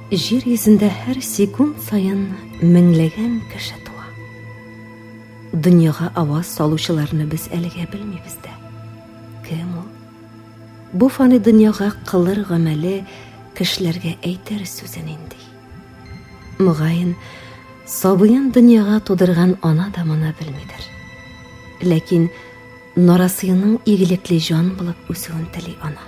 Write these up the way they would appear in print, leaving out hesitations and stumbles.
Жер йөзендә һәр секунд сайын меңләгән кеше туа. Дөньяга аваз салучыларны без әлегә белмибез дә. Кем ул? Бу фани дөньяга кылыр гамәле кешеләргә әйтер сүзен инде. Мөгаен, сабыен дөньяга тудырган ана да моны белмидер. Ләкин нарасыйның игелекле жан булып үсүен тели ана.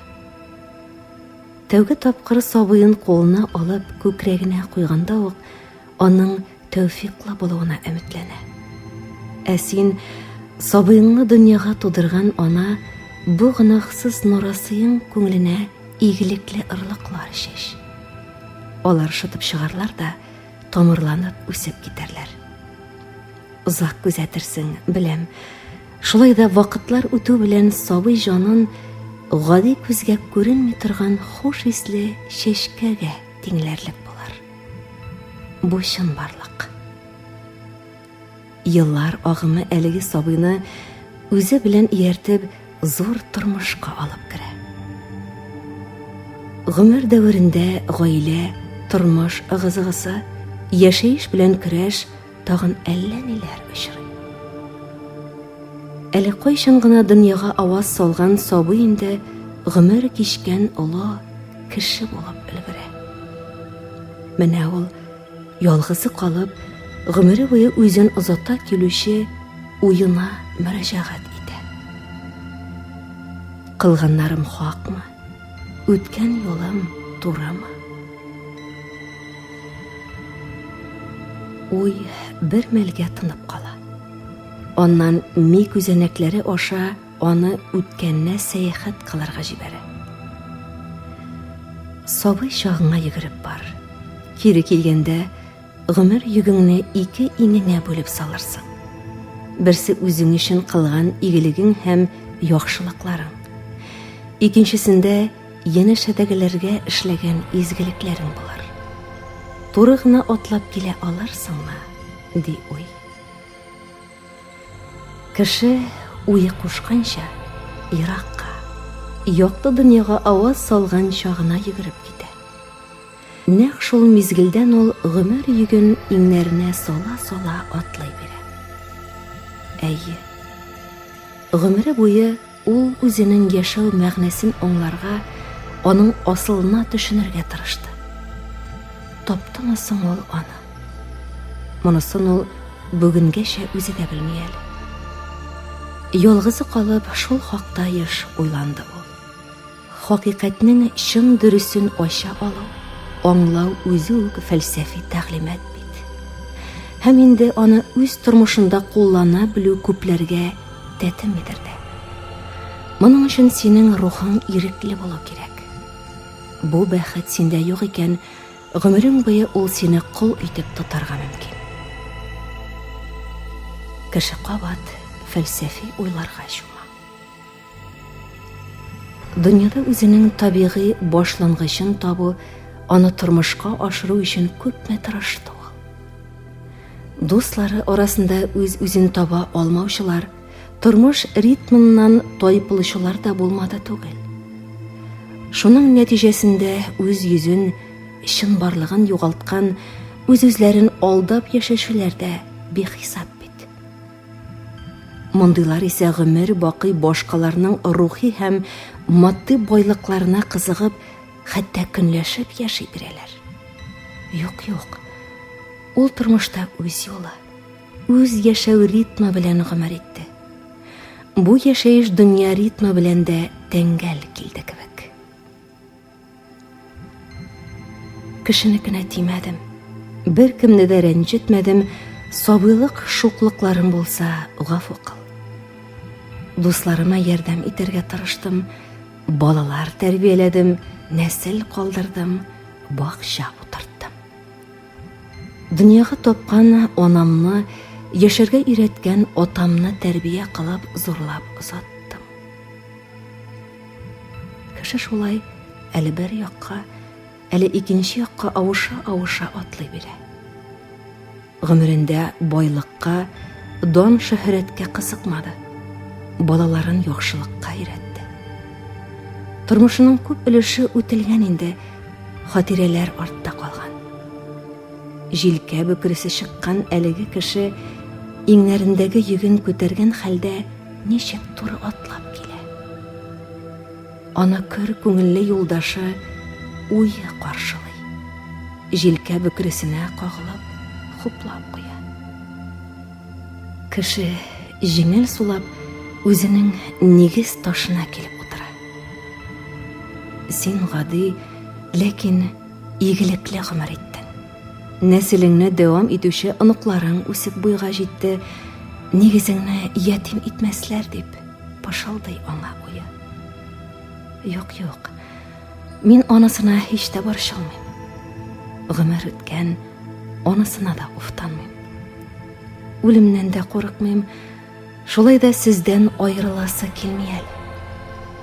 Тәүге тапкыр сабыен қолына алып күкрәгенә куйганда ук аның тәүфиклы булуына өметләнә. Ә син сабыеңны дөньяга тудырган ана бу гынахсыз нарасыйың күңеленә игелекле ырлыклар шеш. Алар шытып чыгарлар да тамырланып үсеп китәрләр. Узак күзәтерсең, беләм. Шулай да вакытлар үтү белән сабый жанын гади күзгә күренми торган хуш исле чәчкәгә тиңләрлек булар. Бу чын барлык. Еллар агымы әлеге сабыйны үзе белән ияртеп зур тормышка алып керә. Гомер дәверендә гаилә, тормыш ыгы-зыгысы, яшәеш белән көрәш тагын әллә ниләр очрый. Әле кайчан гына дөньяга аваз салган сабый инде гомер кичкән олы кеше булып өлгерә. Менә ул ялгызы калып, гомере буе үзен озата килүче уена мөрәҗәгать итә. Кылганнарым хакмы? Үткән юлым турымы? Уй бер мәлгә тынып кала. Аннан ми күзәнәкләре аша аны үткәннә сәяхәт кылырга җибәрә. Сабый чагыңа йөгереп бар. Кире килгәндә гомер йөгеңне ике инеңә бүлеп салырсың. Берсе үзең өчен кылган игелегең һәм яхшылыкларың. Икенчесендә янәшәдәгеләргә эшләгән изгелекләрең булыр. Туры гына атлап килә алырсыңмы? Ди уй. Кеше уйы кушканча еракка, якты дөньяга аваз салган чагына йөгереп китә. Нәкъ шул мизгелдән ул гомер йөген иңнәренә сала-сала атлый бирә. Әйе, гомере буе ул үзенең яшәү мәгънәсен аңларга, аның асылына төшенергә тырышты. Таптымы соң ул аны? Монысын ул бүгенгәчә үзе дә белми әле. Ялгызы калып, шул хакта еш уйланды ул. Хакыйкатьнең чын дөресен ача алу, аңлау үзе үк фәлсәфи тәгълимат бит. Һәм инде аны үз тормышында куллана белү күпләргә тәтемидер дә. Моның өчен синең рухың ирекле булу кирәк. Бу бәхет синдә юк икән, гомерең буе ул сине кул итеп тотарга мөмкин. Кеше кабат фәлсәфи уйларга чума. Дөньяда үзенең табигый башлангычын табу, аны тормышка ашыру өчен күпме тырышты ул. Дуслары арасында үз-үзен таба алмаучылар, тормыш ритмыннан тайпылучылар да булмады түгел. Шуның нәтиҗәсендә үз йөзен, чын барлыгын югалткан, үз-үзләрен алдап яшәүчеләр дә бихисап бит. Мондыйлар исә гомер бакый башкаларның рухи һәм матди байлыкларына кызыгып, хәтта көнләшеп яши бирәләр. Юк. Ул тормышта үз юлы, үз яшәү ритмы белән гомер итте. Бу яшәеш дөнья ритмы белән дә тәңгәл килде кебек. Кешенекенә тимәдем, бер кемне дә рәнҗетмәдем, сабыйлык шуклыкларым булса гафу кыл. Дусларыма ярдәм итәргә тырыштым, балалар тәрбияләдем, нәсел калдырдым, бакча утырттым. Дөньяга тапкан анамны, яшәргә өйрәткән атамны тәрбия кылып, зурлап озаттым. Кеше шулай әле бер якка, әле икенче якка авыша атлый бирә. Гомерендә байлыкка, дан шөһрәткә кызыкмады. Балаларын яхшылыкка өйрәтте. Тормышының күп өлеше үтелгән инде, хатирәләр артта калган. жилкә бөкресе чыккан әлеге кеше иңнәрендәге йөген күтәргән хәлдә ничек туры атлап килә. Аны көр күңелле юлдашы уйы каршылый. Жилкә бөкресенә кагылып, хуплап куя. Кеше җиңел сулап үзенең нигез ташына килеп утыра. Син гади, ләкин игелекле гомер иттең. Нәселеңне дәвам итүче оныкларың үсеп буйга җитте, нигезеңне ятим итмәсләр дип пышылдый аңа уя. Юк, мин анысына һич тә борчылмыйм. Гомер үткән, анысына да уфтанмыйм. Үлемнән дә курыкмыйм, шулай да сездән аерыласы килми әле.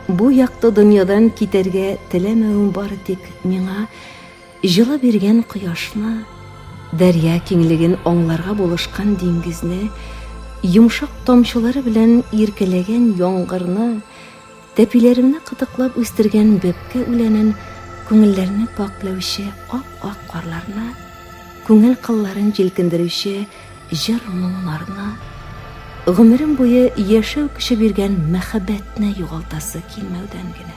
Бу якты дөньядан китәргә теләмәвем бары тик миңа җылы биргән кояшны, дәрья киңлеген аңларга булышкан диңгезне, йомшак тамчылары белән иркәләгән яңгырны, тәпиләремне кытыклап үстергән бәпкә үләнен, күңелләрне паклаучы ап-ак карларны, күңел кылларын җилкендерүче җыр моңнарны, гомерем буе яшәү кеше биргән мәхәббәтне югалтасы килмәүдән генә.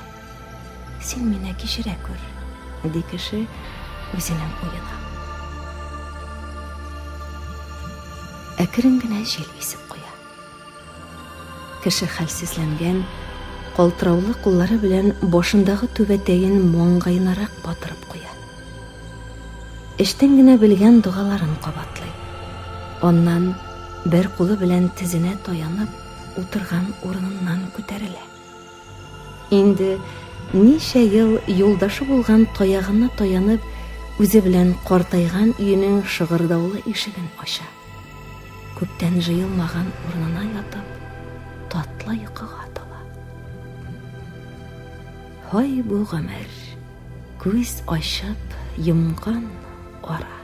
Син мине кичерә күр, ди кеше үзенең уена. Әкрен генә җил исеп куя. Кеше хәлсезләнгән, калтыраулы куллары белән башындагы түбәтәен маңгаенарак батырып куя. Эштән генә белгән дугаларын кабатлый. Аннан бер кулы белән тезенә таянып утырган урыныннан күтәрелә. Инде ничә ел юлдашы булган таягына таянып, үзе белән картайган өйнең шыгырдаулы ишеген ача. Күптән җыелмаган урынына ятып, татлы йокыга тала. Һай бу гомер, күз ачып йомган ара.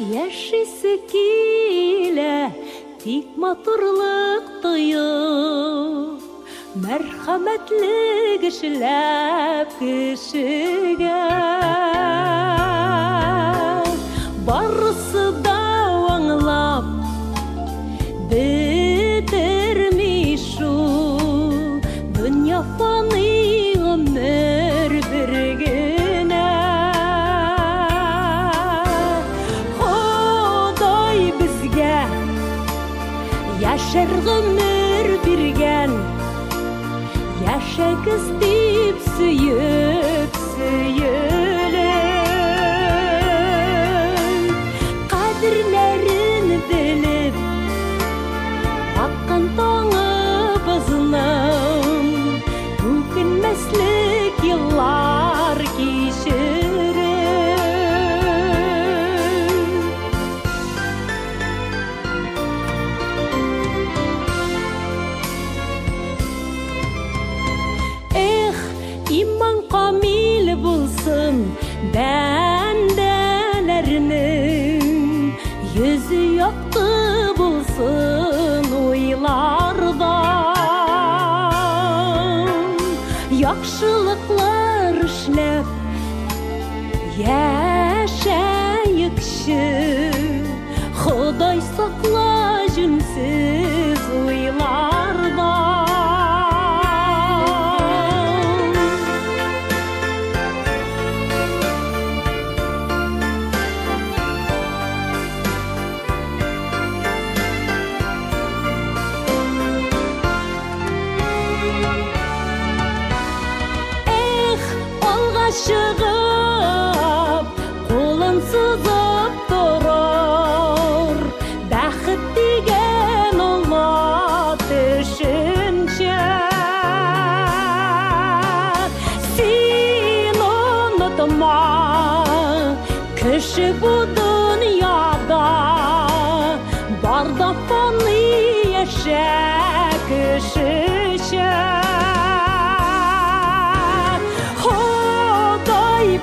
Яшисе килә, тик матурлык тоеп, мәрхәмәтлек эшләп кешегә. Барысы да аңлап бетерми шул, дөнья фани гомер бер генә. Яшәр гомер биргән, яшәгез дип сөеп сөелеп, кадерләрен белеп, аккан таңыбызның үкенмәслек еллар кичереп. Иман камил булсын бәндәләрнең, йөзе якты булсын уйлардан. Яхшылыклар эшләп яшәекче, Ходай сакла җүнсез уйлардан. Чыгып, кулын сузып торыр, бәхет дигән Алла төшенчә. Син онытма, кеше бу дөньяда, барда фани яшә кешечә.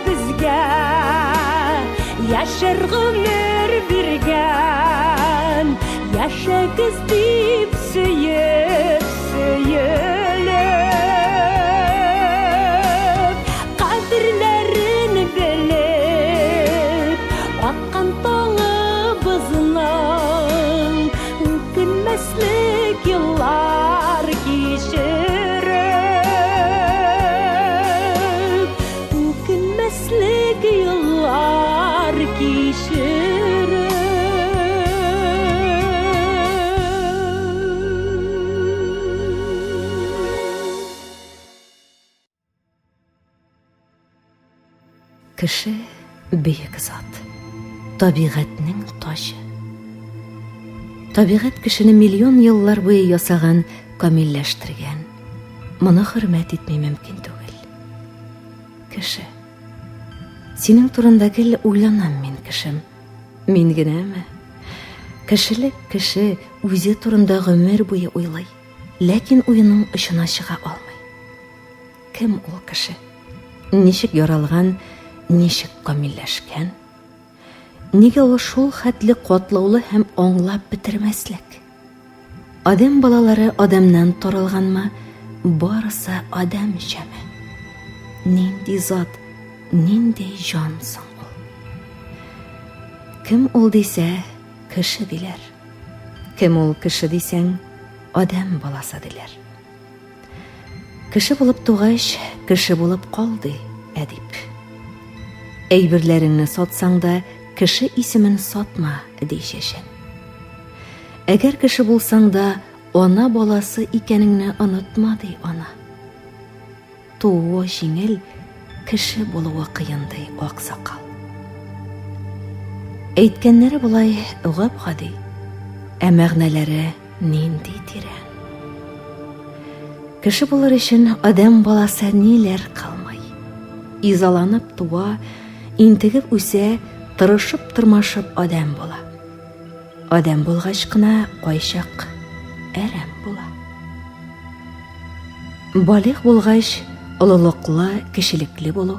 bizga yaşar ömür birgen yaşagız dip söyüp söyülüp kadirlerini bilip atkan toğımızın gülmeslik yıllar geçirip gülmeslik yıllar geçirip Кеше бейік зат, табиғатның ташы. Табиғат кешене миллион еллар буе ясаган, камилләштергән. Моны хөрмәт итмәй мөмкин түгел. Кеше, синең турында гел уйланам мин, кешем. Мин генәме? Кешелек кеше үзе турында гомер буе уйлый, ләкин уйының очына чыга алмый. Кем ул кеше? Ничек яралган, ничек камилләшкән? Нигә ул шул хәтле катлаулы һәм аңлап бетермәслек? Адам балалары адамнан таралганмы? Барысы адам җәме. Нинди зат, нинди җан соң ул? Кем ул дисә, кеше диләр. Кем ул кеше дисәң, адам баласы диләр. Кеше булып тугач, кеше булып калды әдип. Әйберләреңне сатсаң да, кеше исемен сатма дишешен. Әгәр кеше булсаң да, ана баласы икәнеңне онытма ди ана. Тууы җиңел, кеше булуы кыен ди аксакал. Әйткәннәре булай гап-гади, ә мәгънәләре нинди тирән. Кеше булыр өчен адам баласы ниләр кылмый. Изаланып туа, интегеп үсә, тырышып-тырмашып адам була. Адам булгач кына кайчак әрәм була. Балигъ булгач, олылыклы, кешелекле булу,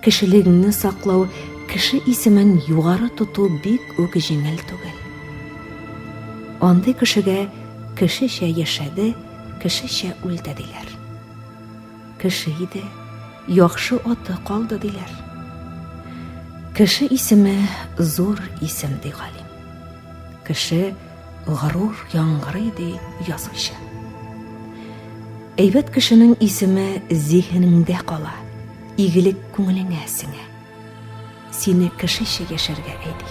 кешелегеңне саклау, кеше исемен югары тоту бик үк җиңел түгел. Андый кешегә кешечә яшәде, кешечә үлде диләр. Кеше иде, яхшы аты калды диләр. Кеше исеме зур исем ди галим. Кеше горур яңгырый ди язучы. Әйбәт кешенең исеме зиһенеңдә кала, игелек күңелеңә сеңә. Сине кешечә яшәргә әйди.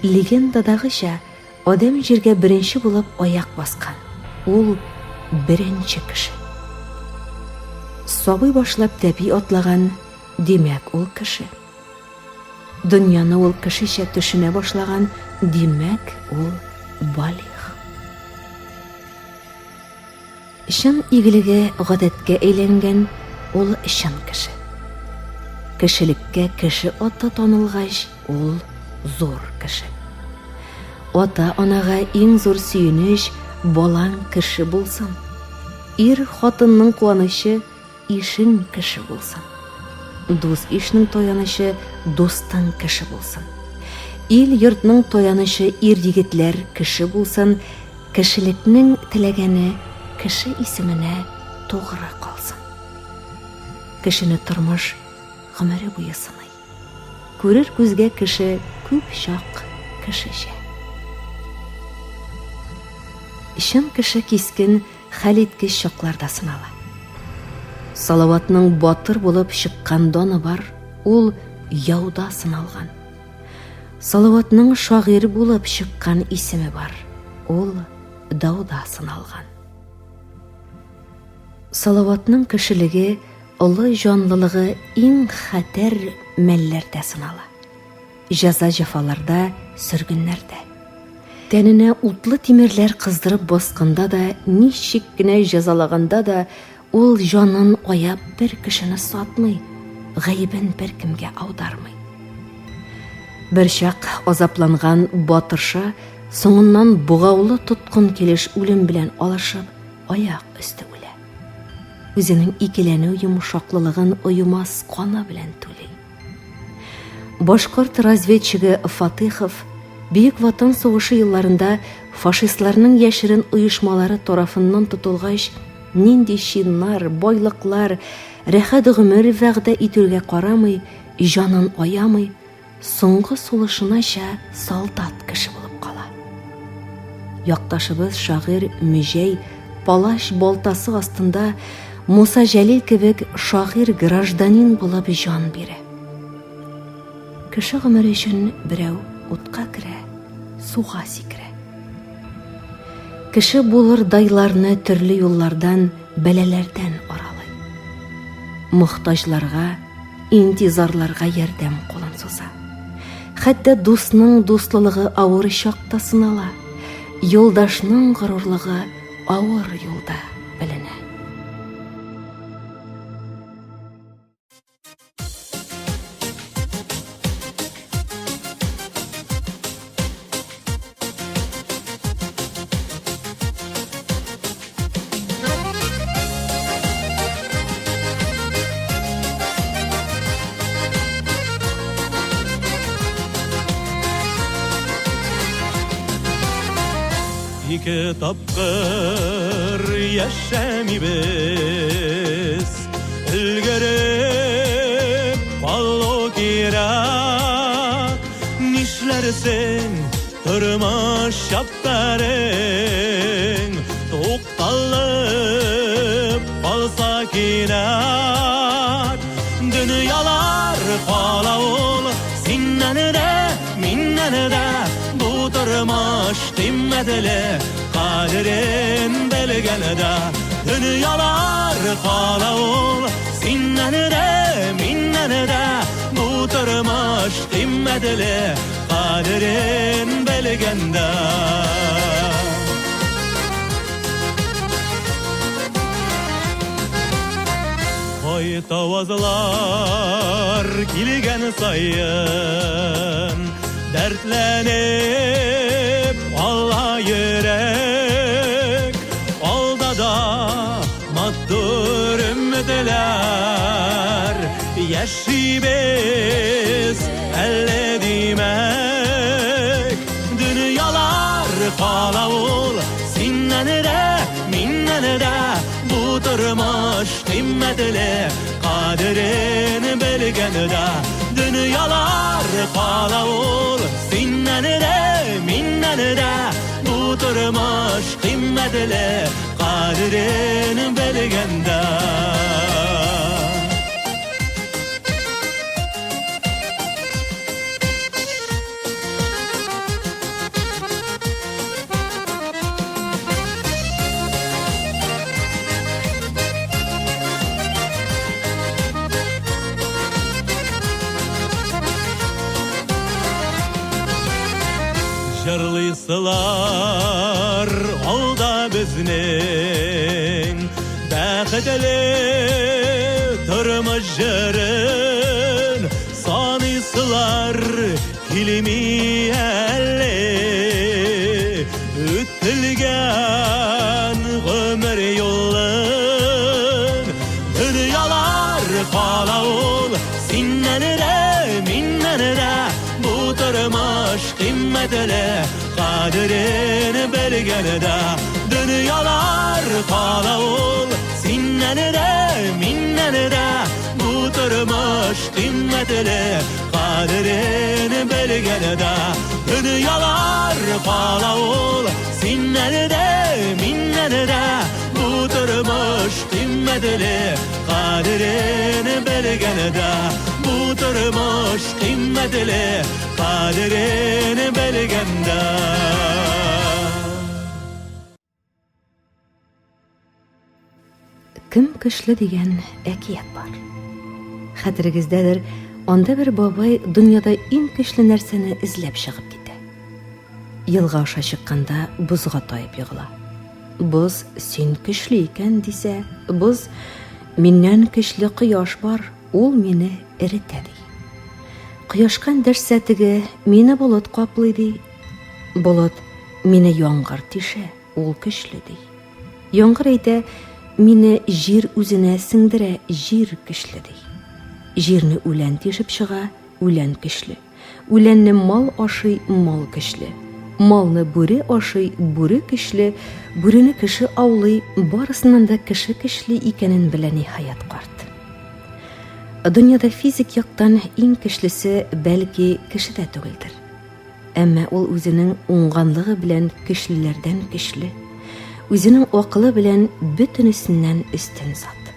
Легендадагыча, адам җиргә беренче булып аяк баскан. Ул беренче кеше. Сабый башлап тәпи атлаган, димәк ул кеше. Дөньяны ул кешечә төшенә башлаган, димәк ул балигъ. Чын игелеге гадәткә әйләнгән, ул чын кеше. Кешелеккә кеше аты танылгач, ул зур кеше. Ата-анага иң зур сөенеч балаң кеше булсын. Ир хатынның куанышы ишең кеше булсын. Дус ишнең тоянышы достың кеше булсын. Ил йортның тоянышы ир-егетләр кеше булсын. Кешелекнең теләгәне кеше исеменә тугры калсын. Кешене тормыш гомере буе сыный. Күрер күзгә кеше күп чак кешечә. Чын кеше кискен, хәл иткеч чакларда сынала. Салаватның батыр булып чыккан доны бар, ул яуда сыналган. Салаватның шагыйрь булып чыккан исеме бар, ул дауда сыналган. Салаватның кешелеге, олы җанлылыгы иң хәтәр мәлләрдә сынала. Җәза-җәфаларда, сөргеннәрдә. Тәненә утлы тимерләр кыздырып басканда да, ничек кенә җәзалаганда да, ул җанын аяп бер кешене сатмый, гаебен бер кемгә аудармый. Бер чак азапланган батырша соңыннан бугаулы тоткын килеш үлем белән алышып, аяк өсте үлә. үзенең икеләнү йомшаклылыгын уймас кана белән түли. Башкорт разведчигы Фатыхов Бөек Ватан сугышы елларында фашистларның яшерен оешмалары тарафыннан тотылгач, нинди чиннар, байлыклар, рәхәт гомер вәгъдә итүгә карамый, җанын аямый, соңгы сулышынача солдат кеше булып кала. Якташыбыз шагыйрь Мүҗәй палаш балтасы астында Муса Җәлил кебек шагыйрь гражданин булып җан бирә. Кеше гомере өчен берәү утка керә, суга сикерә. Кеше булыр дайларны төрле юллардан, бәләләрдән аралый. Мохтаҗларга, интизарларга ярдәм кулын суза. Хәтта дусның дуслылыгы авыр чакта сынала, юлдашның горурлыгы авыр юлда беленә. Ике тапкыр яшәмибез, өлгереп калу кирәк. Нишләрсең тормыш чаптарың, тукталып калса кирәк. Дөньялар калау синнән дә, миннән дә. Tırmaş timmedele, kaderin belgenede. Dünyalar kala ol, sinnen de, minnen de. Bu tırmaş timmedele, kaderin belgende. Oy tavazlar kilgen sayın, dertlenip Allah yürek, alda da maddur ümmetiler. Yaşibez elle demek, dünyalar kala ol, sinnen de, minnen de. Bu tırmaş kıymetli, kaderin belgenede. Dünyalar kala ol, sinnen de, minnen de. Bu tırmaş kıymetli, kaderin belgende. Жырлыйсылар алда безнең бәхетле тормыш җырын, саныйсылар килми әле үтелгән гомер юлын. Дөньялар кала ул, синнән дә, миннән дә. Bu tırmaş kıymetli, kaderin belgenede. Dünyalar kala ol, sinnen de, minnen de. Bu tırmaş kıymetli, kaderin belgenede. Dünyalar kala ol, sinnen de, minnen de. Bu tırmaş kıymetli, kaderin belgenede. Bu tırmaş kıymetli, kaderin belgende. Кем көчле дигән әкият бар. Хәтерегездәдер, анда бер бабай дөньяда иң көчле нәрсәне эзләп чыгып китә. Елга аша чыкканда бузга таеп егыла. Буз син көчле икән дисә, буз миннән көчле кояш бар, ул мине эретә ди. Кояшкан дәрсәтеге мине болыт каплый ди. Болыт мине яңгыр тишә, ул көчле ди. Яңгыр әйтә, мине жир үзенә сеңдерә, жир көчле ди. Җирне үлән тишеп чыга, үлән көчле. Үләнне мал ашый, мал көчле. Малны бүре ашый, бүре көчле. Бүрене кеше аулый, барысыннан да кеше көчле икәнен белә ниһаять карт. Дөньяда физик яктан иң көчлесе бәлки кешедә түгелдер. Әмма ул үзенең уңганлыгы белән көчлеләрдән көчле, үзенең акылы белән бөтенесеннән өстен зат.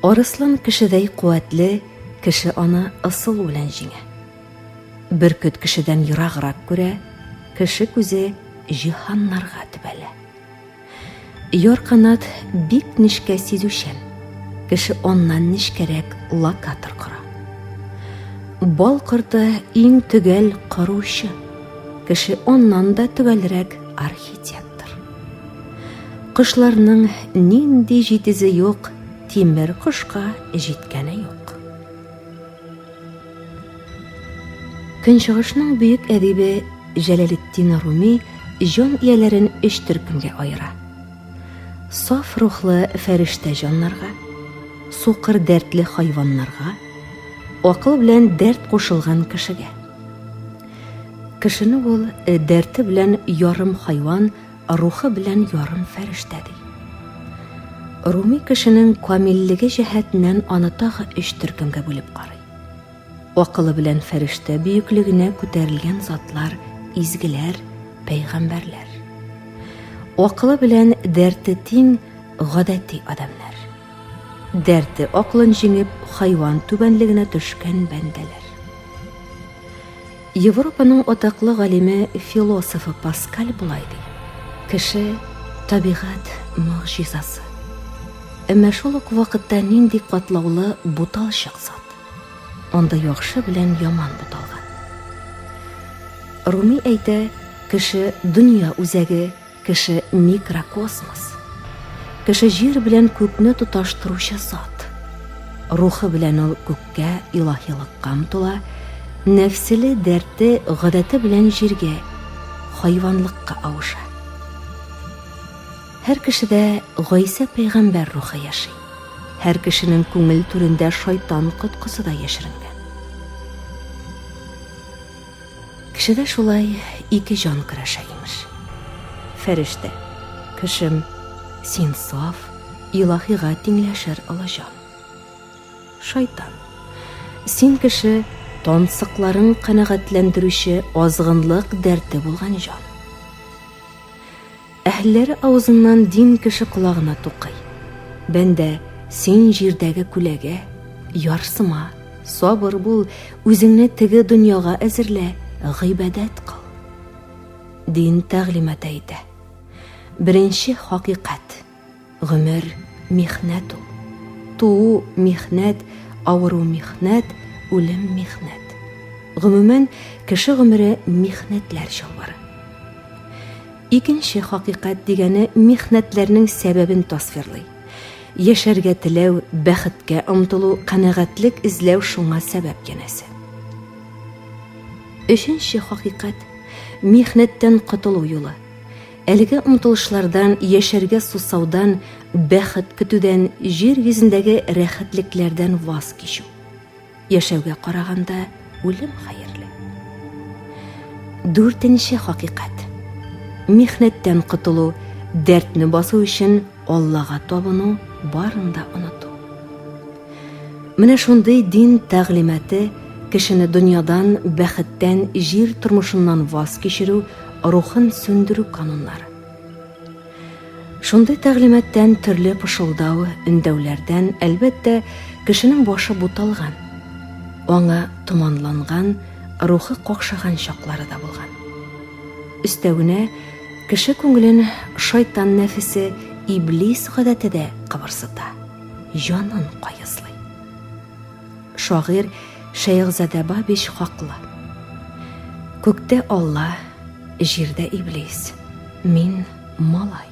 Арыслан кешедәй куәтле, кеше аны ысыл белән җиңә. Бөркет кешедән ераграк күрә, кеше күзе җиһаннарга төбәлә. Ярканат бик нечкә сизүчән, кеше оннан нечкәрәк локатор кора. Бал корты иң төгәл караучы, кеше оннан да төгәлрәк архитектор. Кышларның нинди җитезе юк, тимер кышка җиткәне юк. Көнчыгышның бөек әдибе Җәләлетдин Руми җан ияләрен 3 төркемгә аера. Саф рухлы фәрештә җаннарга, сукыр дәртле хайваннарга, акыл белән дәрт кушылган кешегә. Кешене ул дәрте белән ярым хайван, рухы белән ярым фәрештә ди. Руми кешенең камиллеге җәһәтеннән аны тагы 3 төркемгә бүлеп карый. Акылы белән фәрештә бөеклегенә күтәрелгән затлар, изгеләр, пәйгамбәрләр. Акылы белән дәрте тиң гадәти адамнар. Дәрте акылын җиңеп, хайван түбәнлегенә төшкән бәндәләр. Европаның атаклы галиме, философы Паскаль булай ди: кеше табигать мөгъҗизасы. Әмма шул ук вакытта нинди катлаулы буталчык зат. Анда яхшы белән яман буталган. Руми әйтә, кеше дөнья үзәге, кеше микрокосмос. Кеше җир белән күкне тоташтыручы зат. Рухы белән ул күккә, илаһилыкка омтыла, нәфселе дәрте гадәте белән җиргә, хайванлыкка авыша. Һәр кешедә Гайса пәйгамбәр рухы яши. Һәр кешенең күңел түрендә шайтан коткысы да яшеренгән. Кешедә шулай 2 җан көрәшә имеш. Фәрештә, кешем, син саф, илаһига тиңләшер олы җан. Шайтан, син кеше, тансыкларын канәгатьләндерүче азгынлык дәрте булган җан. Әһләре авызыннан дин кеше колагына тукый. Бәндә, син җирдәге күләгә, ярсыма, сабыр бул, үзеңне теге дөньяга әзерлә, гыйбадәт кыл. Дин тәгълимат әйтә. Беренче хакыйкать, гомер михнәт ул. Туу михнәт, авыру михнәт, үлем михнәт. Гомумән, кеше гомере михнәтләр чалбары. Икенче хакыйкать дигәне михнәтләрнең сәбәбен тасвирлый. Яшәргә теләү, бәхеткә омтылу, канәгатьлек эзләү шуңа сәбәп янәсе. Өченче хакыйкать михнәттән котылу юлы. Әлеге омтылышлардан, яшәргә сусаудан, бәхет көтүдән, җир йөзендәге рәхәтлекләрдән ваз кичү. Яшәүгә караганда үлем хәерле. Дүртенче хакыйкать михнәттән котылу, дәртне басу өчен Аллага табыну, барын да оныту. Менә шундый дин тәгълиматы кешене дөньядан, бәхеттән, җир тормышыннан ваз кичерү, рухын сөндерү кануннары. Шундый тәгълиматтан төрле пышылдау, өндәүләрдән, әлбәттә, кешенең башы буталган, аңа томанланган, рухы какшаган чаклары да булган. Өстәвенә, кеше күңелен шайтан нәфесе, иблис гадәте дә кыбырсыта, җанын кайыслый. Шагыйрь Шәйхзадә Бабич хаклы. Күктә Алла, җирдә иблис, мин малай.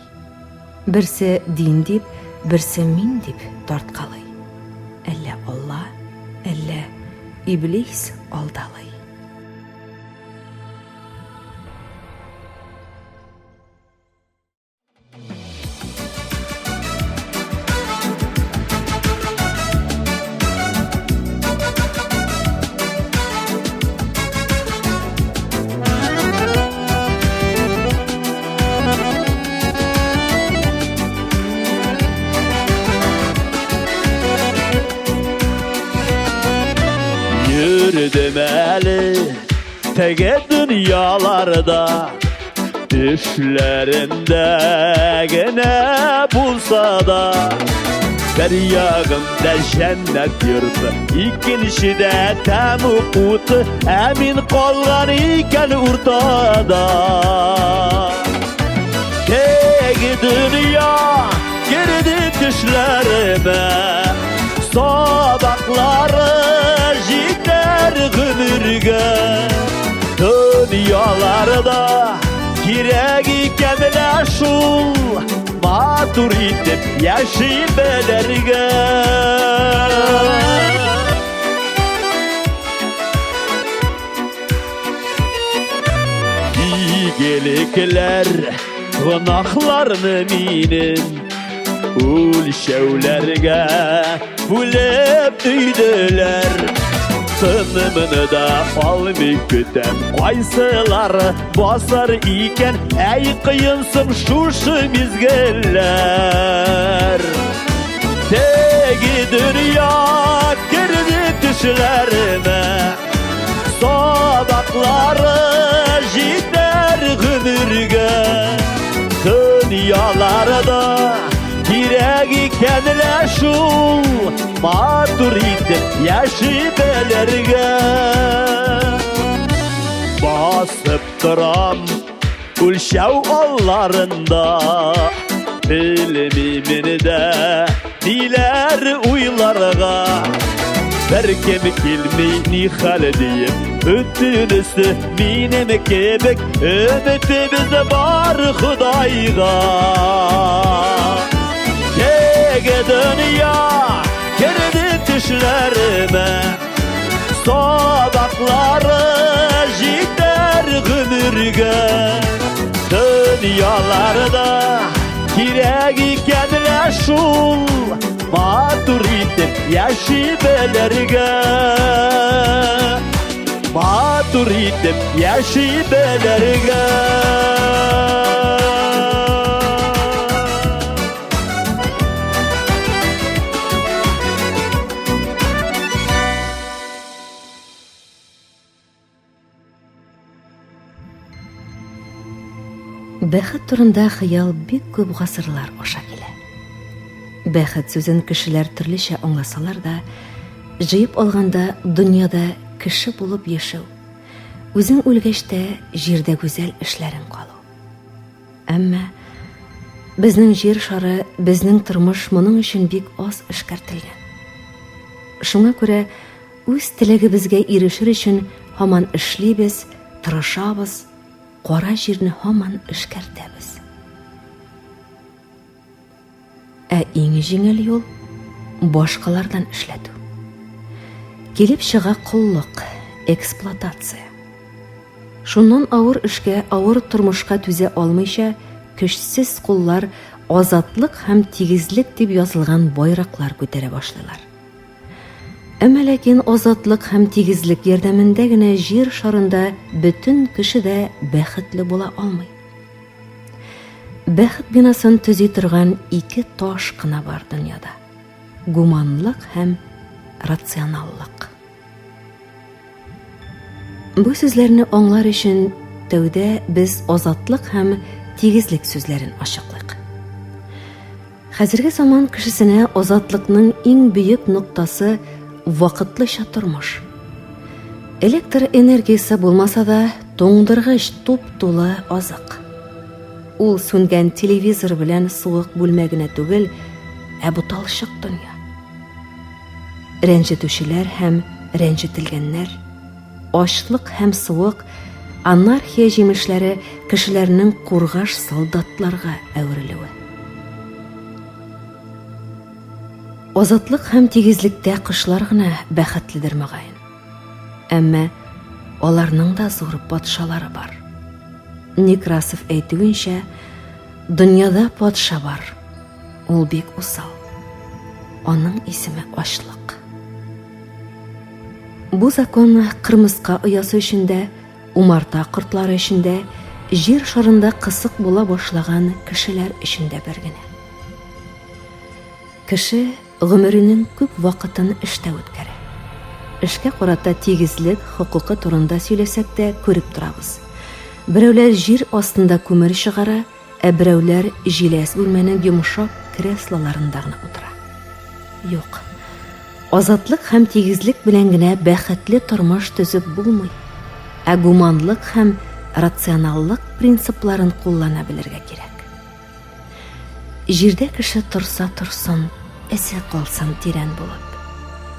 Берсе дин дип, берсе мин дип тарткалый. Әллә Алла, әллә иблис алдалый. Tege dünyalarda düşlerinde gene bulsa da bir yağında cennet yurdu, ikinci de temu kutu, emin kolgan iken ortada. Tegi dünya girdi düşlerime, sabakları gider gümürge. Dünyalarda girek ikenler şul, matur itip yaşayıp belerge. İyigelikler günahlarını minin ulşevlerge bulep düydüler. Tınımını da almayıp güten kaysılar basar iken ey kıyınsım şuşu mizgeller. Tegi dünya girdi düşlerime, sabakları gider gümürge. Dünyalarda girek ikenler şul, matur itip yaşayıp belerge. Basıp duram ulşav ollarında, bilmimini de diler uylarga. Berkem kilmi nihal deyip öttünüsü minem kebek, ümitimiz var Hudayga. Tege dünya girdi düşlerime, sabakları gider gümürge. Dünyalarda girek ikenler şul, matur itip yaşayıp belerge. Matur itip yaşayıp belerge. Бәхет турында хыял бик күп гасырлар аша килә. Бәхет сүзен кешеләр төрлечә аңласалар да, җыеп алганда дөньяда кеше булып яшәү, үзең үлгәч тә җирдә гүзәл эшләрен калу. Әмма безнең җир шары, безнең тормыш моның өчен бик аз эшкәртелгән. Шуңа күрә үз теләгебезгә ирешер өчен һаман эшлибез, тырышабыз, кара җирне һаман эшкәртәбез. Ә иң җиңел юл башкалардан эшләтү. Килеп чыга куллык, эксплуатация. Шуннан авыр эшкә, авыр тормышка түзә алмыйча, көчсез куллар азатлык һәм тигезлек дип язылган байраклар күтәрә башлыйлар. Әмма ләкин азатлык һәм тигезлек ярдәмендә генә җир шарында бөтен кеше дә бәхетле була алмый. Бәхет бинасын төзи торган ике таш кына бар дөньяда: гуманлык һәм рационаллык. Бу сүзләрне аңлар өчен тәүдә без азатлык һәм тигезлек сүзләрен ачыклыйк. Хәзерге заман кешесенә азатлыкның иң бөек ноктасы вакытлыча тормыш. Электр энергиясе булмаса да, тоңдыргыч туп-тулы азык. Ул сүнгән телевизор белән суык бүлмәгенә түгел, ә буталчык дөнья. Рәнҗетүчеләр һәм рәнҗетелгәннәр, ачлык һәм суык, анархия җимешләре кешеләрнең кургаш солдатларга әверелүе. Азатлык һәм тигезлектә кышлар гына бәхетледер мөгаен. Әмма аларның да зур патшалары бар. Некрасов әйтүенчә, дөньяда патша бар. Ул бик усал. Аның исеме ачлык. Бу закон кырмыска оясы эчендә, умарта кортлары эчендә, җир шарында кысык була башлаган кешеләр эчендә бер генә. Кеше гомеренең күп вакытын эштә үткәрә. эшкә карата тигезлек хокукы турында сөйләсәк тә күреп торабыз. Берәүләр җир астында күмер чыгара, берәүләр җиләс бүлмәнең йомшак креслоларында гына утыра. Юк. Азатлык һәм тигезлек белән генә бәхетле тормыш төзеп булмый. Гуманлык һәм рационаллык принципларын куллана белергә кирәк. Җирдә кеше торса торсын, эсе калсын тирән булып.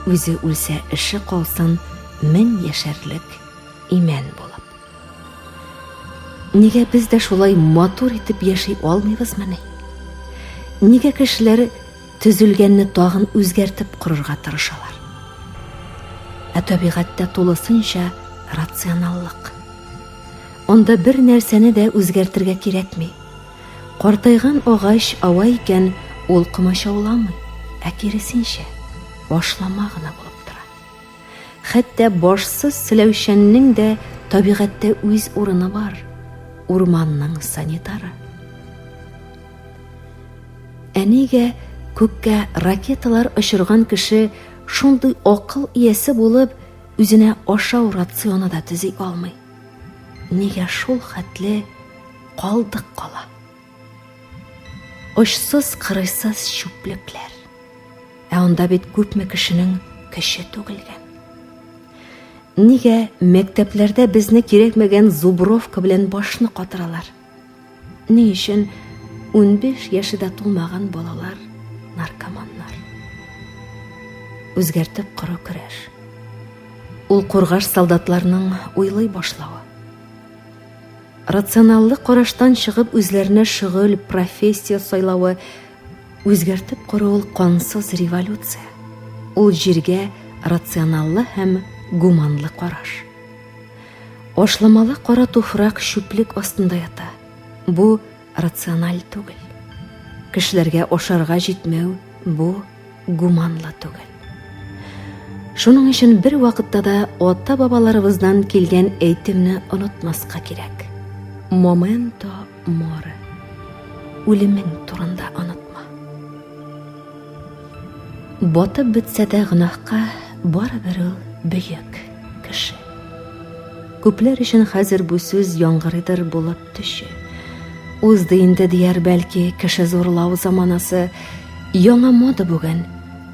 Үзе үлсә эше калсын, 1000 яшәрлек имән булып. Нигә без дә шулай матур итеп яши алмыйбызмы? Нигә кешеләр төзелгәнне тагын үзгәртеп корырга тырышалар? Табигатьтә тулысынча рационаллык. Онда бер нәрсәне дә үзгәртергә кирәкми. Картайган агач ава икән, ул кымачауламый, киресенчә башлама гына булып тора. Хәтта башсыз селәүчәннең дә табигатьтә үз урыны бар. Урманның санитары. Нигә күккә ракеталар очырган кеше шундый акыл иясе булып, үзенә ашау рационы да төзи алмый? Нигә шул хәтле калдык кала? Очсыз кырыйсыз чүплекләр. Анда бит күпме кешенең көче түгелгән. Нигә мәктәпләрдә безне кирәкмәгән зубровка белән башны катыралар? Ни өчен 15 яшендә тулмаган балалар наркоманнар? Үзгәртеп кору көрәш. Ул кургаш солдатларның уйлый башлавы. Рационаллы караштан чыгып үзләренә шөгыль, профессия сайлавы, үзгәртеп кору ул кансыз революция. Ул җиргә рационаллы һәм гуманлы караш. Ашламалы кара туфрак чүплек астында ята. Бу рациональ түгел. Кешеләргә ашарга җитмәү, бу гуманлы түгел. Шуның өчен бер вакытта да ата-бабаларыбыздан килгән әйтемне онытмаска кирәк. Моменто море. Үлемең турында онытма. Батып бетсә дә гөнаһка барыбер ул бөек кеше. Күпләр өчен хәзер бу сүз яңгырыйдыр булып төшә. Узды инде дияр бәлки кеше зурлау заманасы, яңа мода бүген,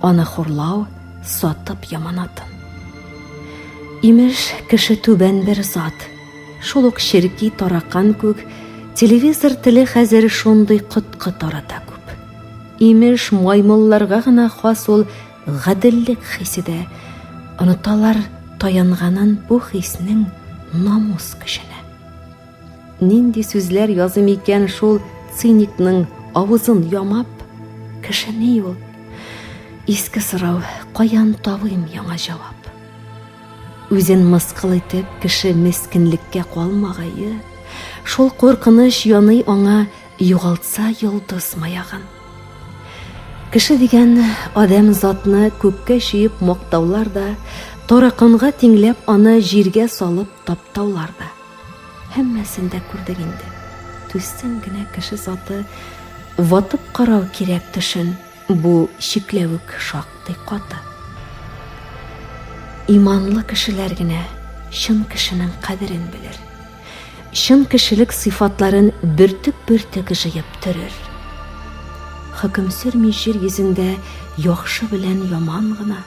аны хурлау, сатып яманатын. Имеш кеше түбән бер зат, шул ук ширки таракан күк, телевизор теле хәзер шундый кытка тарата күп. Имеш маймылларга гына хас ул гаделлек хисе, оныталар таянганын бу хиснең намус кешенә. Нинди сүзләр язым икән шул циникның авызын ямап, кеше ни ул? Иске сорау, каян табыйм яңа җавап? Үзен мыскыл итеп кеше мескенлеккә калмагае, шул куркыныч яный аңа югалтса йолдыз маягын. Кеше дигән адам затны күккә чөеп мактаулар да, тараканга тиңләп аны җиргә салып таптаулар да. Һәммәсен дә күрдек инде. Түссән генә кеше заты ватып карау кирәк төшен, бу шикләвек шактый каты. Иманлы кешеләр генә чын кешенең кадерен белер. Чын кешелек сыйфатларын бөртек-бөртек җыеп төрер. Хөкем сөрми җир йөзендә яхшы белән яман гына.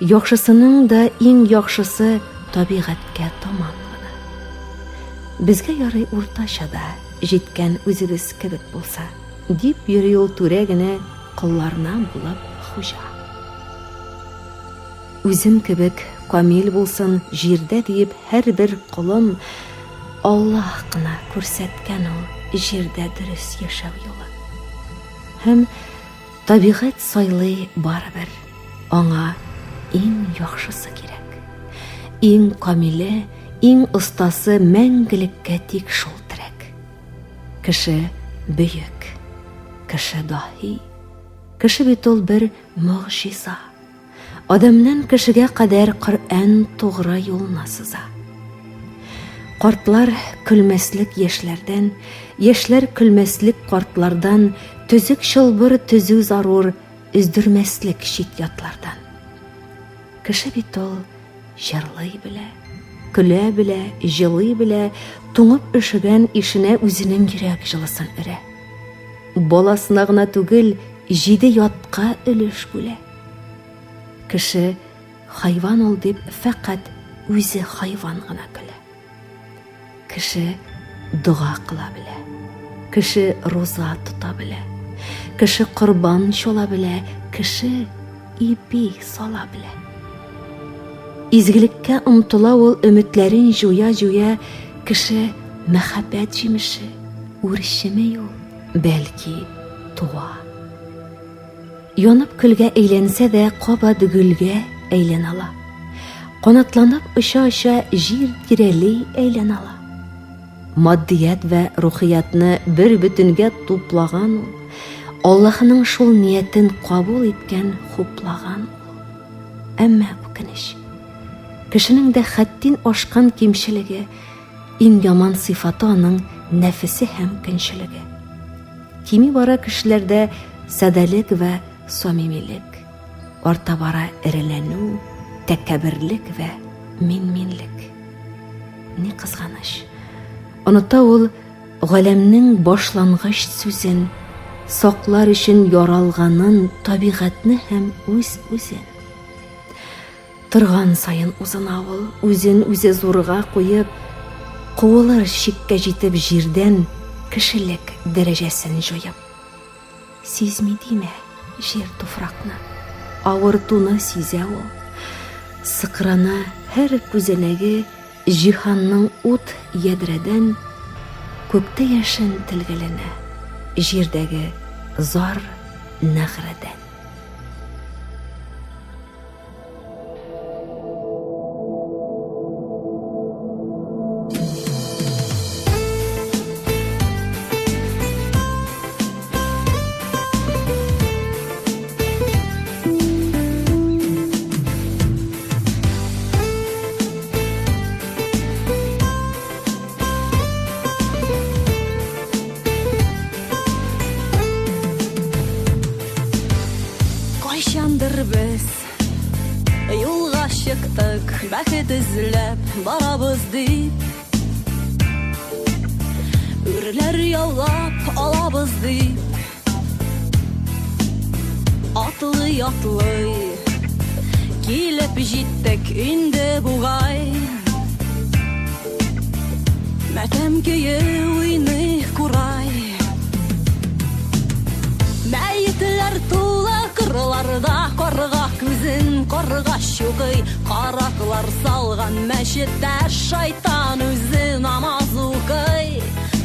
Яхшысының да иң яхшысы табигатькә таман гына. Безгә ярый уртача да җиткән үзебез кебек булса, дип йөри ул түрә генә кулларына булып хуҗа. Үзем кебек камил булсын җирдә дип һәрбер кулым, Аллаһ кына күрсәткән ул җирдә дөрес яшәү юлы. Һәм табигать сайлый барыбер, аңа иң яхшысы кирәк. Иң камиле, иң остасы мәңгелеккә тик шул терәк. Кеше бөек, кеше даһи, кеше бит ул бер мөгъҗиза. Адамнан кешегә кадәр Коръән тугры юлна сыза. Картлар көлмәслек яшьләрдән, яшьләр көлмәслек картлардан, төзек чылбыр төзү зарур, өздермәслек чит ятлардан. Кеше бит ул Жырлый белә, көлә белә, җылый белә, туңып өшегән ишенә үзенең йөрәк җылысын өрә. Баласына гына түгел, 7 ятка өлеш бүлә. Кеше хайван ул дип фақат үзе хайван гына көлә. Кеше дуга кыла белә. Кеше роза тота белә. Кеше корбан чала белә. Кеше ипи сала белә. Изгелеккә омтыла ул өметләрен җуя-җуя. Кеше мәхәббәт җимеше, үрчеме ул, бәлки туа. Янып көлгә әйләнсә дә кабат гөлгә әйләнә ала. Канатланып оча-оча җир тирәли әйләнә ала. Матдият вә рухиятны бер бөтенгә туплаган ул, Аллаһның шул ниятен кабул иткән хуплаган ул. Әмма үкенеч, кешенең дә хәттин ашкан кимчелеге, иң яман сыйфаты аның нәфесе һәм көнчелеге. Кими бара кешеләрдә сәдәлек вә самимилек, арта бара эреләнү, тәкәбберлек вә минлек. Ни кызганыч, оныта ул галәмнең башлангыч сүзен, саклар өчен яралганын, табигатьне һәм үзен. Торган сайын узына ул, үзен үзе зурга куеп, куылыр чиккә җитеп җирдән кешелек дәрәҗәсен җуеп. Сизми димә җир туфракны, авыртуны сизә ул. Сыкрана һәр күзәнәге җиһанның ут ядрәдән, күктә яшен телгәләнә, җирдәге зар нәгърәдән. Кайчандыр без юлга чыктык, бәхет эзләп барабыз дип. Үрләр яулап алабыз дип. Атлый-атлый килеп җиттек инде бугай. Мәтәм көе уйный курай. Мәетләр тулы кырларда, карга күзен карга чугый. Караклар салган мәчеттә шайтан үзе намаз укый.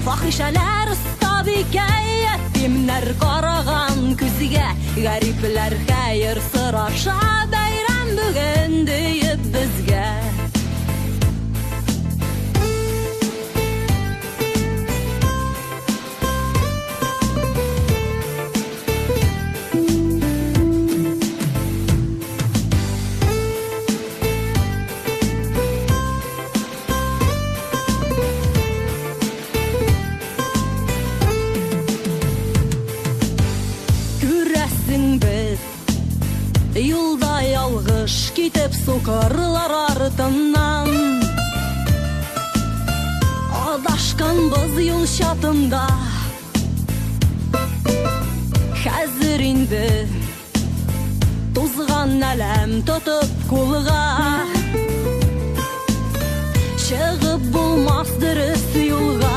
Фахишәләр стабикәй, ятимнәр караган күзгә. Гарипләр хәер сораша, бәйрәм бүген диеп безгә. Юлда ялгыш китеп сукырлар артыннан. Адашканбыз юл чатында. Хәзер инде тузган әләм тотып кулга. Чыгып булмас дөрес юлга.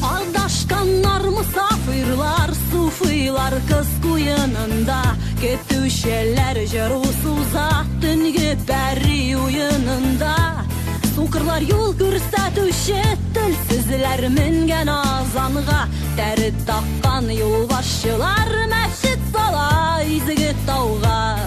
Адашканнар мусафирлар, суфыйлар кыз куенында. Көтүчеләр җыру суза, төнге пәри уенында. Сукырлар юл күрсәтүче, телсезләр менгән азанга. Тәре таккан юлбашчылар мәчет сала изге тауга.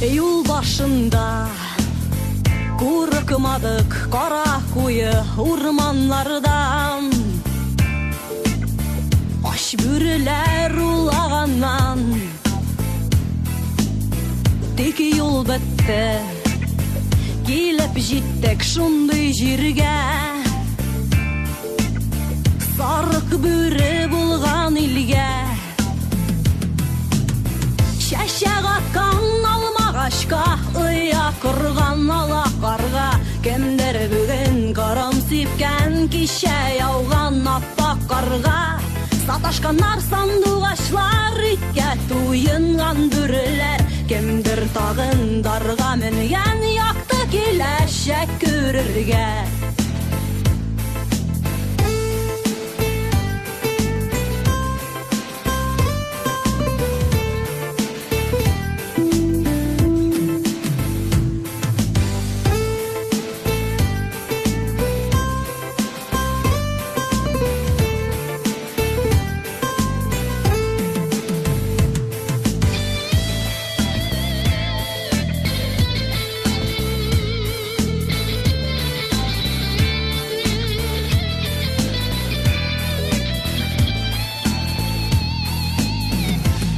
Юл башында курыкмадык кара куе урманлардан. Яш бүрелер улаганнан Теки юл бітті Келіп жеттік шундай жерге Сарық бүрі болған илге Шәшәк атқан алмағашқа Ұя құрған ала қарға Кемдер бүгін қарам сепкен Кеше яуған аппақ қарға Саташқанар сандуғашлар Итке туйынған бүрілер Кемдер тағын дарға мінген Яқты келешек көрірге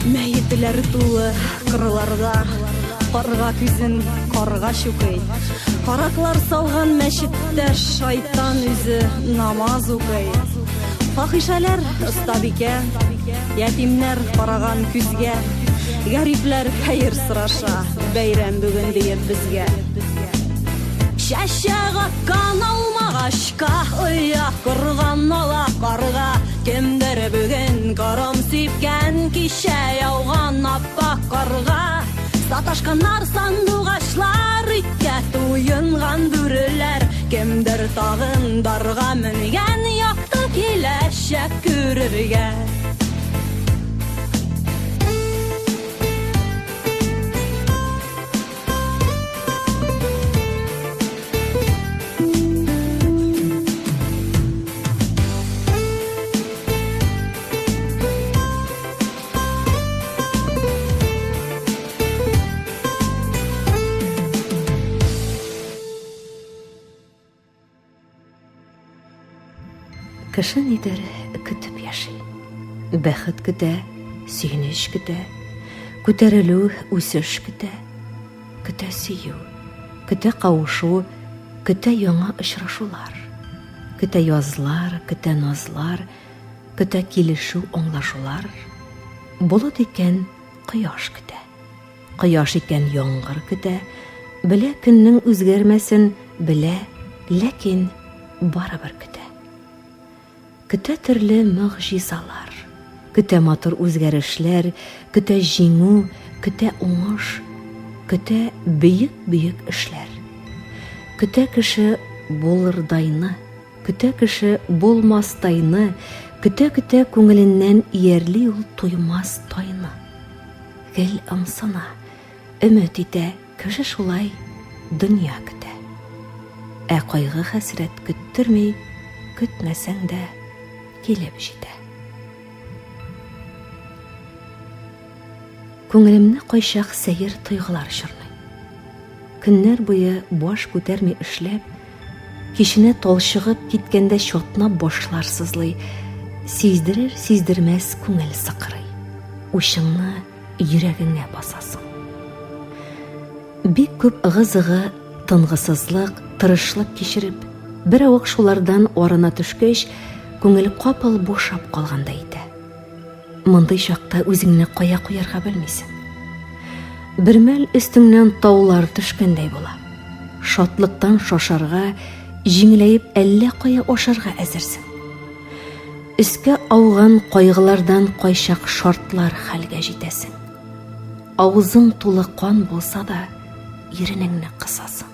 Мәйеттілер тулы қырларда Қарға күзін қарға шүкей Қарақлар салған мәшіттер Шайтан үзі намаз ұқай Фахишәләр ұстабике Ятимнер қараған күзге Ғариплер қайыр сұраша Бәйрәм бүгін дейіп бізге Шәшәк атқан алмағашқа Ұя құрған ала қарға Кемдер бүгін қарам сепкен Кеше яуған аппақ қарға Саташқанар сандуғашлар Итке туйынған бүрілер Кемдер тағын дарға мінген Яқты келешек көрірге Кеше нидер көтіп яши. Бәхет көтә, сөйніш көтә, күтәрелү, үсеш көтә, көтә сөю, көтә қауышу, көтә яңа очрашулар, көтә язлар, көтә назлар, көтә килешү, аңлашулар. Болыт икән кояш көтә, кояш икән яңгыр көтә, белә көннең үзгәрмәсен, белә, ләкин барыбер көтә. Көтә төрле мөгъҗизалар, көтә матур үзгәрешләр, көтә җиңү, көтә уңыш, көтә бөек эшләр. Көтә кеше булырдайны, көтә кеше булмастайны, көтә күңеленнән иярли ул туймас тайны. Гел ымсына, өмет итә кеше шулай дөнья көтә. Ә кайгы хәсрәт көттерми, көтмәсәң дә килеп җитә. Күңелемне кайчак сәер тойгылар чорный. Көннәр буе баш күтәрми эшләп, киченә талчыгып киткәндә чатнап башлар сызлый, сиздерер-сиздермәс күңел сыкрый. Ушыңны йөрәгеңә басасың. Бик күп ыгы-зыгы, тынгысызлык, тырышлык кичереп, бер авык шулардан арына төшкәч, күңел капыл бушап калгандай итә. Мондый чакта үзеңне кая куярга белмисең. Бер мәл өстеңнән таулар төшкәндәй була. Шатлыктан шашарга, җиңеләеп әллә кая ашарга әзерсең. Өскә ауган кайгылардан кайчак шартлар хәлгә җитәсең. Авызың тулы кан булса да, иренеңне кысасың.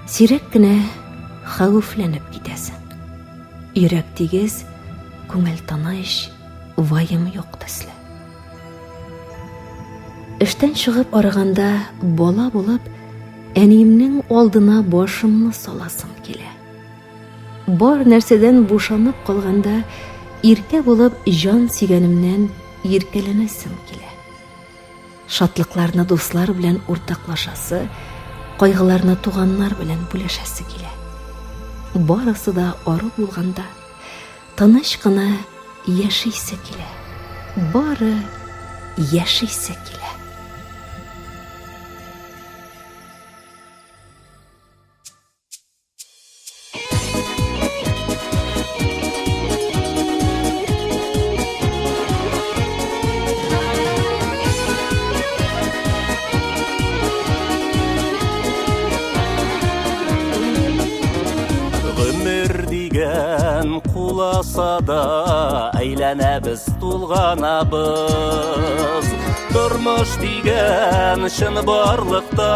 Сирәк кенә хәвефләнеп китәсең. Йөрәк тигез, күңел таныш, вайым юк төсле. Эштән чыгып арыганда бала булып, әниемнең алдына башымны саласым килә. Бар нәрсәдән бушанып калганда, иркә булып җан сөйгәнемнән иркәләнәсем килә. Шатлыкларны дуслар белән уртаклашасы, кайгыларны туганнар белән бүлешәсе килә. Барысы да ары булганда, тыныч кына яшисе килә. Бары яшисе килә. Куласада әйләнәбез, тулғанабыз. Тормыш дигән шын барлыкта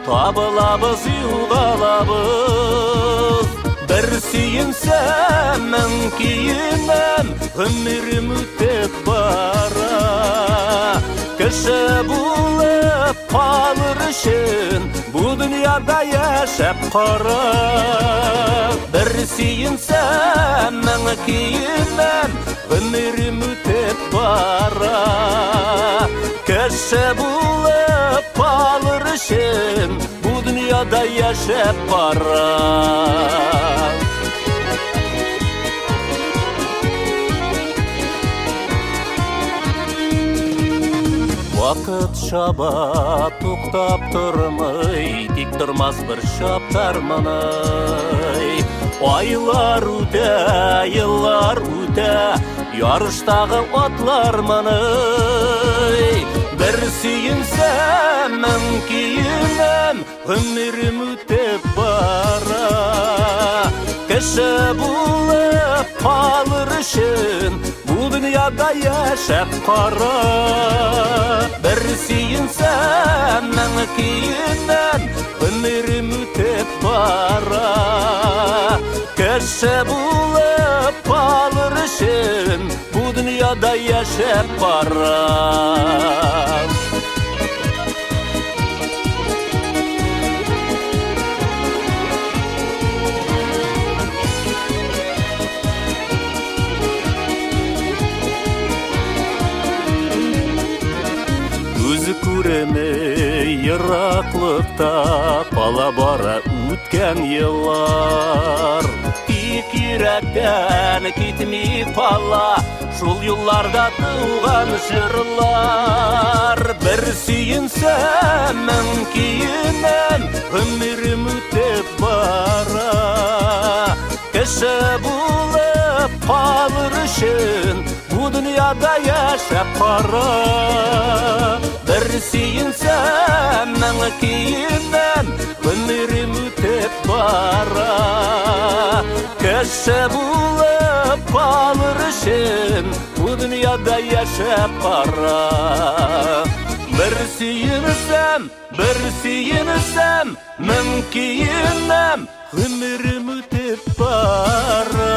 табылабыз, югалабыз. Бер сөйенсәм, мен киенәм, гомерем үтеп бара. Кеше булып калыр өчен бу дөньяда яшәп кара. Бер сөйенсәм, мен киенәм, гомерем үтеп бара. Кеше булып калыр өчен бу дөньяда яшәп кара. Вакыт шаба, туктап тормый, тик тормас бер шаптармыный. Айлар үтә, еллар үтә, ярыштагы атлармыный. Бер сөйенсәм, мен киенәм, гомерем үтеп бара. Кеше булып калыр өчен бу дөньяда яшәп кара. Бер сөйенсәм, мен киенәм, гомерем үтеп бара. Кеше булып калыр өчен бу дөньяда яшәп кара. Күремей ераклыкта кала бара үткән еллар. Тик йөрәктән китми кала шул юлларда туган җырлар. Бер сөйенсәм, мен киенәм, гомерем үтеп бара. Кеше булып калыр өчен бу дөньяда яшәп кара. Бер сөйенсәм, мен киенәм, гомерем үтеп бара. Кеше булып калыр өчен бу дөньяда яшәп кара. Бер сөйенсәм, мен киенәм, гомерем үтеп бара.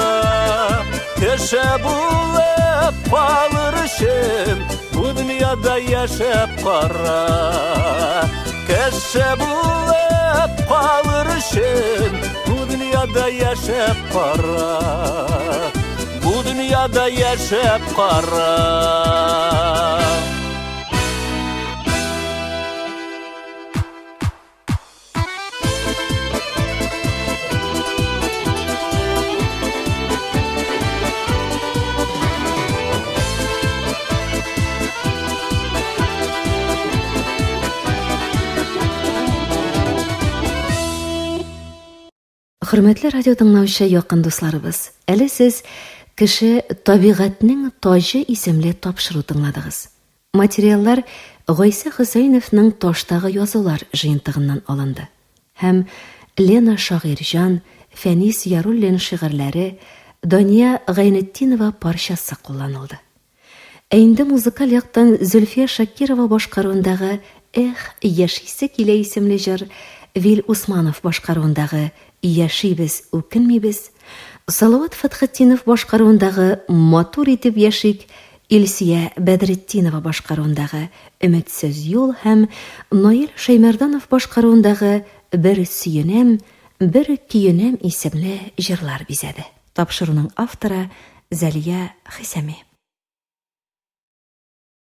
Кеше булып калыр өчен бу дөньяда яшәп кара. Кеше булып калыр өчен бу дөньяда яшәп кара. Бу дөньяда яшәп кара. Хөрмәтле радио тыңлаучы якын дусларыбыз, әле сез кеше табигатьнең тажы исемле тапшыру тыңладыгыз. Материаллар Гайса Хөсәйновның Таштагы язулар җыентыгыннан алынды. Һәм Лена Шагыйрҗан, Фәнис Яруллин шигырьләре, Дания Гайнетдинова парчасы кулланылды. Ә инде музыкаль яктан Зөлфия Шакирова башкаруындагы «Эх, яшисе килә» исемле җыр, Вил Усманов башкаруындагы «Яшибез, үкенмибез», Салават Фатхетдинов башкаруындагы «Матур итеп яшик», Илсия Бәдретдинова башкаруындагы «Өметсез юл» һәм Наил Шәймәрданов башкаруындагы «Бер сөенәм, бер көенәм» исемле җырлар бизәде. Тапшыруның авторы Зәлия Хисәми.